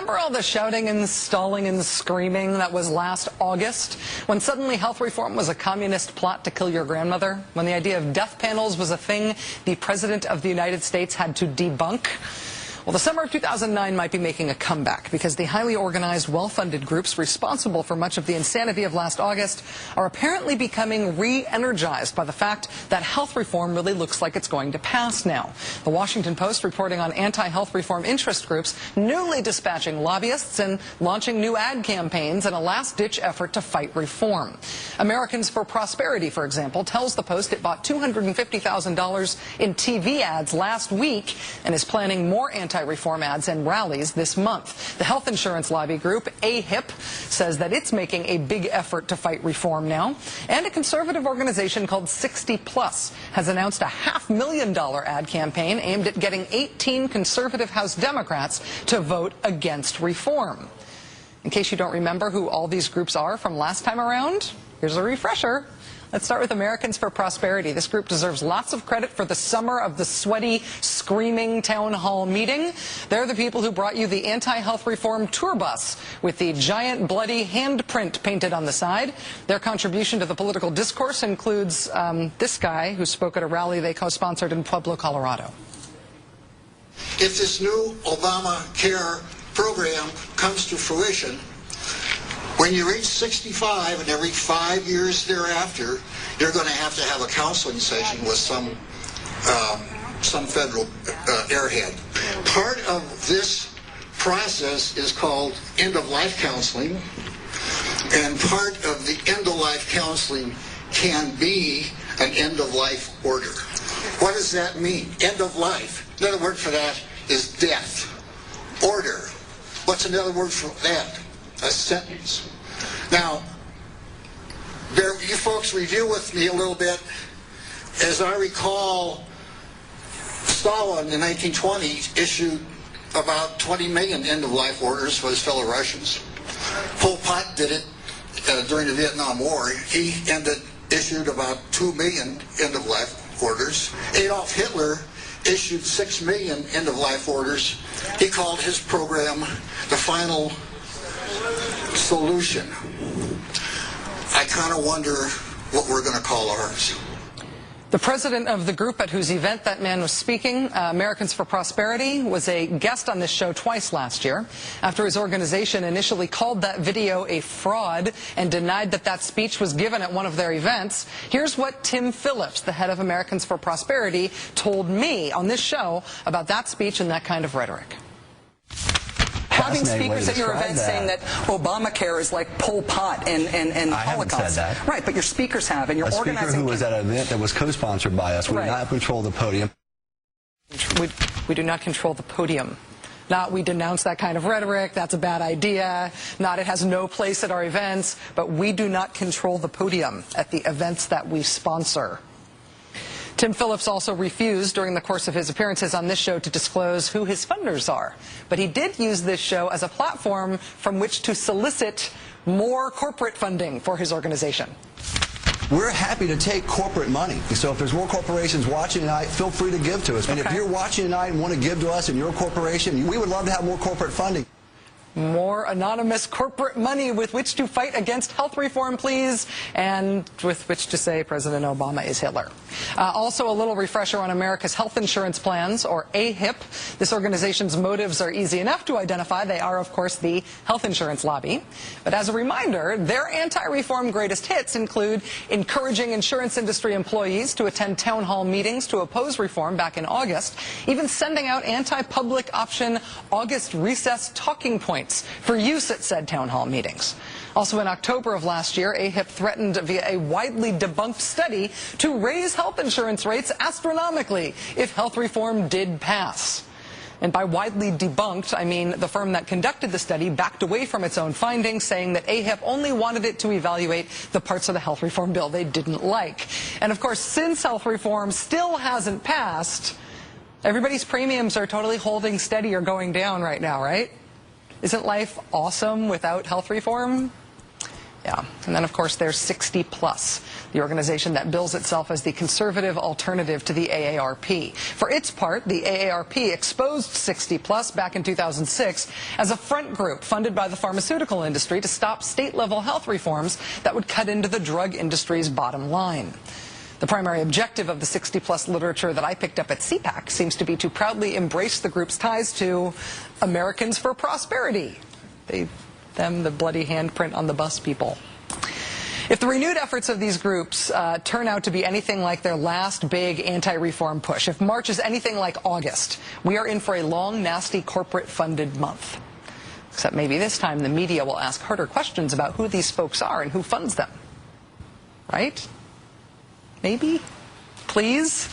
Remember all the shouting and stalling and screaming that was last August, when suddenly health reform was a communist plot to kill your grandmother? When the idea of death panels was a thing the President of the United States had to debunk? Well, the summer of 2009 might be making a comeback because the highly organized, well-funded groups responsible for much of the insanity of last August are apparently becoming re-energized by the fact that health reform really looks like it's going to pass now. The Washington Post reporting on anti-health reform interest groups newly dispatching lobbyists and launching new ad campaigns in a last-ditch effort to fight reform. Americans for Prosperity, for example, tells the Post it bought $250,000 in TV ads last week and is planning more anti-reform ads and rallies this month. The health insurance lobby group, AHIP, says that it's making a big effort to fight reform now. And a conservative organization called 60 Plus has announced a $500,000 ad campaign aimed at getting 18 conservative House Democrats to vote against reform. In case you don't remember who all these groups are from last time around, here's a refresher. Let's start with Americans for Prosperity. This group deserves lots of credit for the summer of the sweaty, screaming town hall meeting. They're the people who brought you the anti-health reform tour bus with the giant bloody handprint painted on the side. Their contribution to the political discourse includes this guy who spoke at a rally they co-sponsored in Pueblo, Colorado. If this new Obamacare program comes to fruition, when you reach 65 and every 5 years thereafter, you're going to have a counseling session with some federal airhead. Part of this process is called end-of-life counseling, and part of the end-of-life counseling can be an end-of-life order. What does that mean? End of life. Another word for that is death. Order. What's another word for that? A sentence. Now, you folks review with me a little bit. As I recall, Stalin in the 1920s issued about 20 million end-of-life orders for his fellow Russians. Pol Pot did it during the Vietnam War. He issued about 2 million end-of-life orders. Adolf Hitler issued 6 million end-of-life orders. He called his program the Final Solution. I kind of wonder what we're going to call ours. The president of the group at whose event that man was speaking, Americans for Prosperity, was a guest on this show twice last year. After his organization initially called that video a fraud and denied that that speech was given at one of their events, here's what Tim Phillips, the head of Americans for Prosperity, told me on this show about that speech and that kind of rhetoric. Having speakers at your event saying that Obamacare is like Pol Pot and the Holocaust. I haven't said that. Right, but your speakers have, and you're organizing. A speaker who was at an event that was co-sponsored by us. We do not control the podium. We do not control the podium. Not we denounce that kind of rhetoric, that's a bad idea, not it has no place at our events, but we do not control the podium at the events that we sponsor. Tim Phillips also refused during the course of his appearances on this show to disclose who his funders are. But he did use this show as a platform from which to solicit more corporate funding for his organization. We're happy to take corporate money. So if there's more corporations watching tonight, feel free to give to us. And if you're watching tonight and want to give to us in your corporation, we would love to have more corporate funding. More anonymous corporate money with which to fight against health reform, please, and with which to say President Obama is Hitler. Also, a little refresher on America's health insurance plans, or AHIP. This organization's motives are easy enough to identify. They are, of course, the health insurance lobby. But as a reminder, their anti-reform greatest hits include encouraging insurance industry employees to attend town hall meetings to oppose reform back in August, even sending out anti-public option August recess talking points for use at said town hall meetings. Also in October of last year, AHIP threatened via a widely debunked study to raise health insurance rates astronomically if health reform did pass. And by widely debunked, I mean the firm that conducted the study backed away from its own findings, saying that AHIP only wanted it to evaluate the parts of the health reform bill they didn't like. And of course, since health reform still hasn't passed, everybody's premiums are totally holding steady or going down right now, right? Isn't life awesome without health reform? Yeah, and then of course there's 60 Plus, the organization that bills itself as the conservative alternative to the AARP. For its part, the AARP exposed 60 Plus back in 2006 as a front group funded by the pharmaceutical industry to stop state-level health reforms that would cut into the drug industry's bottom line. The primary objective of the 60 Plus literature that I picked up at CPAC seems to be to proudly embrace the group's ties to Americans for Prosperity. Them, the bloody handprint on the bus people. If the renewed efforts of these groups turn out to be anything like their last big anti-reform push, if March is anything like August, we are in for a long, nasty, corporate-funded month. Except maybe this time the media will ask harder questions about who these folks are and who funds them. Right? Maybe? Please?